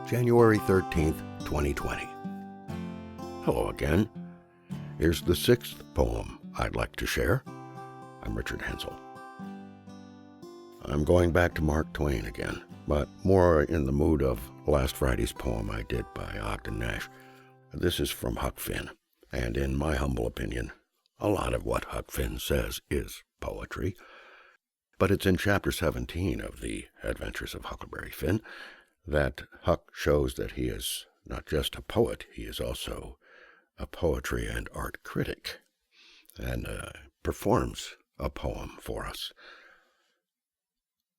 January 13th, 2020. Hello again. Here's the sixth poem I'd like to share. I'm Richard Hensel. I'm going back to Mark Twain again, but more in the mood of last Friday's poem I did by Ogden Nash. This is from Huck Finn, and in my humble opinion, a lot of what Huck Finn says is poetry. But it's in Chapter 17 of The Adventures of Huckleberry Finn that Huck shows that he is not just a poet, he is also a poetry and art critic, and performs a poem for us.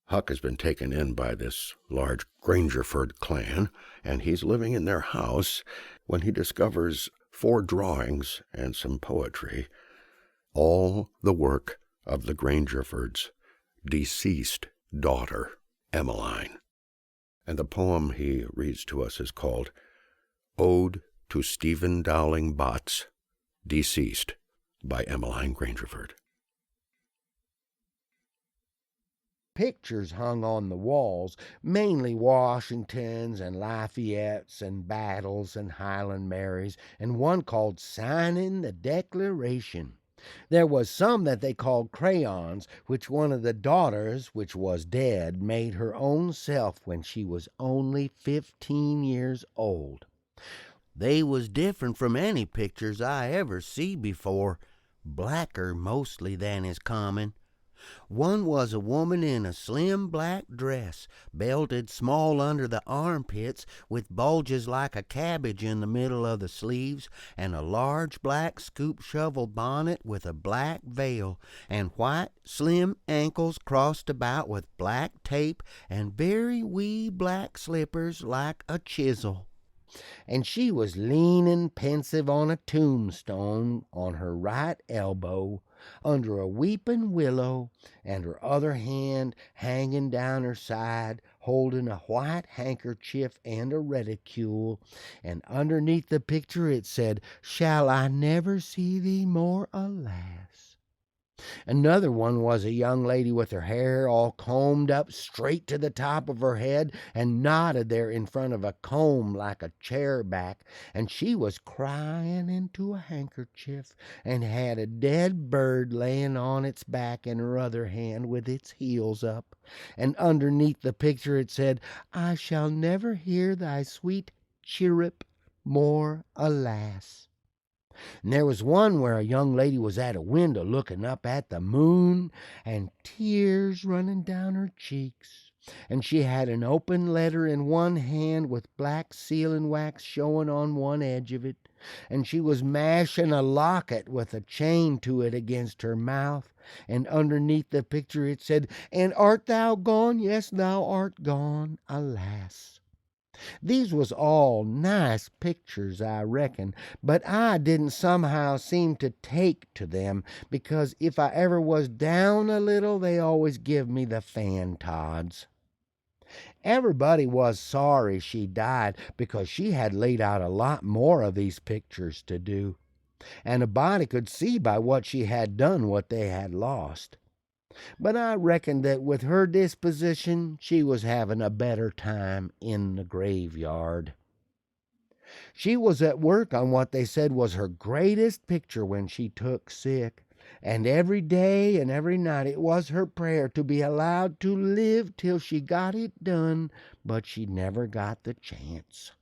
Huck has been taken in by this large Grangerford clan, and he's living in their house when he discovers 4 drawings and some poetry, all the work of the Grangerfords' deceased daughter, Emmeline. And the poem he reads to us is called Ode to Stephen Dowling Botts, Deceased, by Emmeline Grangerford. Pictures hung on the walls, mainly Washingtons and Lafayettes and Battles and Highland Marys, and one called Signing the Declaration. There was some that they called crayons, which one of the daughters, which was dead, made her own self when she was only 15 years old. They was different from any pictures I ever see before, blacker mostly than is common. One was a woman in a slim black dress, belted small under the armpits, with bulges like a cabbage in the middle of the sleeves, and a large black scoop shovel bonnet with a black veil, and white slim ankles crossed about with black tape, and very wee black slippers like a chisel. And she was leaning pensive on a tombstone on her right elbow, under a weeping willow, and her other hand hanging down her side, holding a white handkerchief and a reticule, and underneath the picture it said, "Shall I never see thee more, alas?" Another one was a young lady with her hair all combed up straight to the top of her head and knotted there in front of a comb like a chair back, and she was crying into a handkerchief and had a dead bird laying on its back in her other hand with its heels up, and underneath the picture it said, "I shall never hear thy sweet chirrup more, alas." And there was one where a young lady was at a window looking up at the moon, and tears running down her cheeks, and she had an open letter in one hand with black sealing wax showing on one edge of it, and she was mashing a locket with a chain to it against her mouth, and underneath the picture it said, "And art thou gone? Yes, thou art gone, alas." These was all nice pictures, I reckon, but I didn't somehow seem to take to them, because if I ever was down a little, they always give me the fan tods. Everybody was sorry she died, because she had laid out a lot more of these pictures to do, and a body could see by what she had done what they had lost. But I reckoned that with her disposition she was having a better time in the graveyard. She was at work on what they said was her greatest picture when she took sick, and every day and every night it was her prayer to be allowed to live till she got it done, but she never got the chance.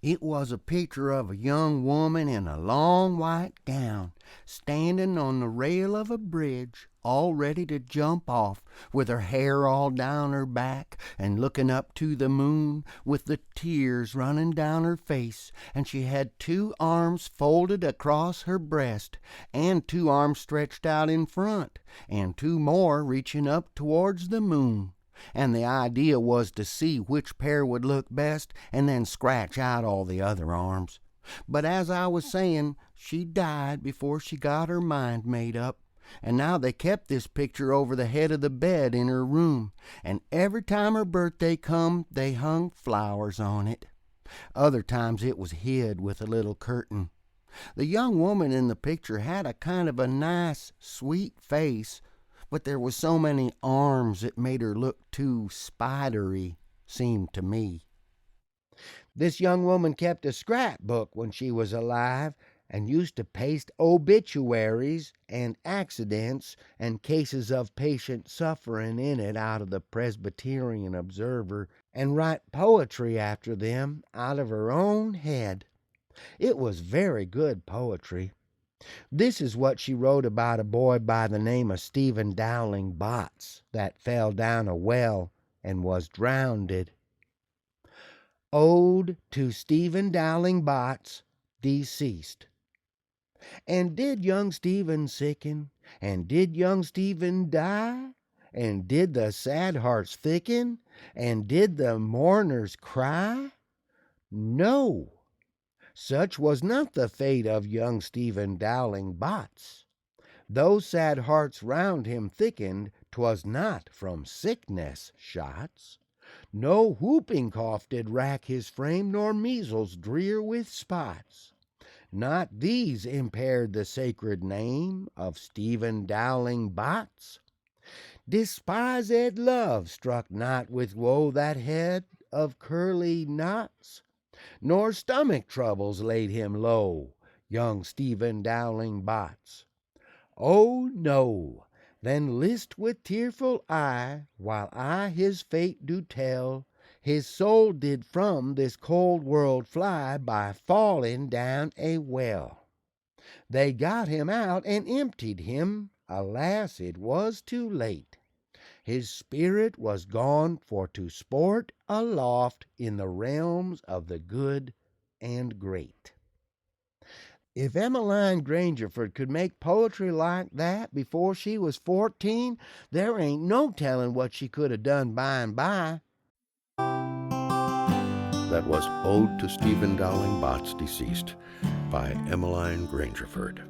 It was a picture of a young woman in a long white gown, standing on the rail of a bridge, all ready to jump off, with her hair all down her back, and looking up to the moon, with the tears running down her face, and she had 2 arms folded across her breast, and 2 arms stretched out in front, and 2 more reaching up towards the moon. And the idea was to see which pair would look best and then scratch out all the other arms. But as I was saying, she died before she got her mind made up, and now they kept this picture over the head of the bed in her room, and every time her birthday come they hung flowers on it. Other times it was hid with a little curtain. The young woman in the picture had a kind of a nice, sweet face, but there was so many arms it made her look too spidery, seemed to me. This young woman kept a scrapbook when she was alive, and used to paste obituaries and accidents and cases of patient suffering in it out of the Presbyterian Observer, and write poetry after them out of her own head. It was very good poetry. This is what she wrote about a boy by the name of Stephen Dowling Botts that fell down a well and was drowned. Ode to Stephen Dowling Botts, deceased. And did young Stephen sicken? And did young Stephen die? And did the sad hearts thicken? And did the mourners cry? No, such was not the fate of young Stephen Dowling Botts. Though sad hearts round him thickened, 'twas not from sickness shots. No whooping cough did rack his frame, nor measles drear with spots. Not these impaired the sacred name of Stephen Dowling Botts. Despised love struck not with woe that head of curly knots, nor stomach troubles laid him low, young Stephen Dowling Botts. Oh no, then list with tearful eye, while I his fate do tell. His soul did from this cold world fly by falling down a well. They got him out and emptied him. Alas, it was too late. His spirit was gone for to sport aloft in the realms of the good and great. If Emmeline Grangerford could make poetry like that before she was 14, there ain't no telling what she could have done by and by. That was Ode to Stephen Dowling Botts, Deceased by Emmeline Grangerford,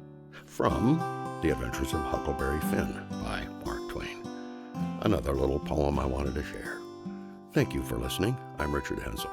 from The Adventures of Huckleberry Finn by Mark Twain. Another little poem I wanted to share. Thank you for listening. I'm Richard Hensel.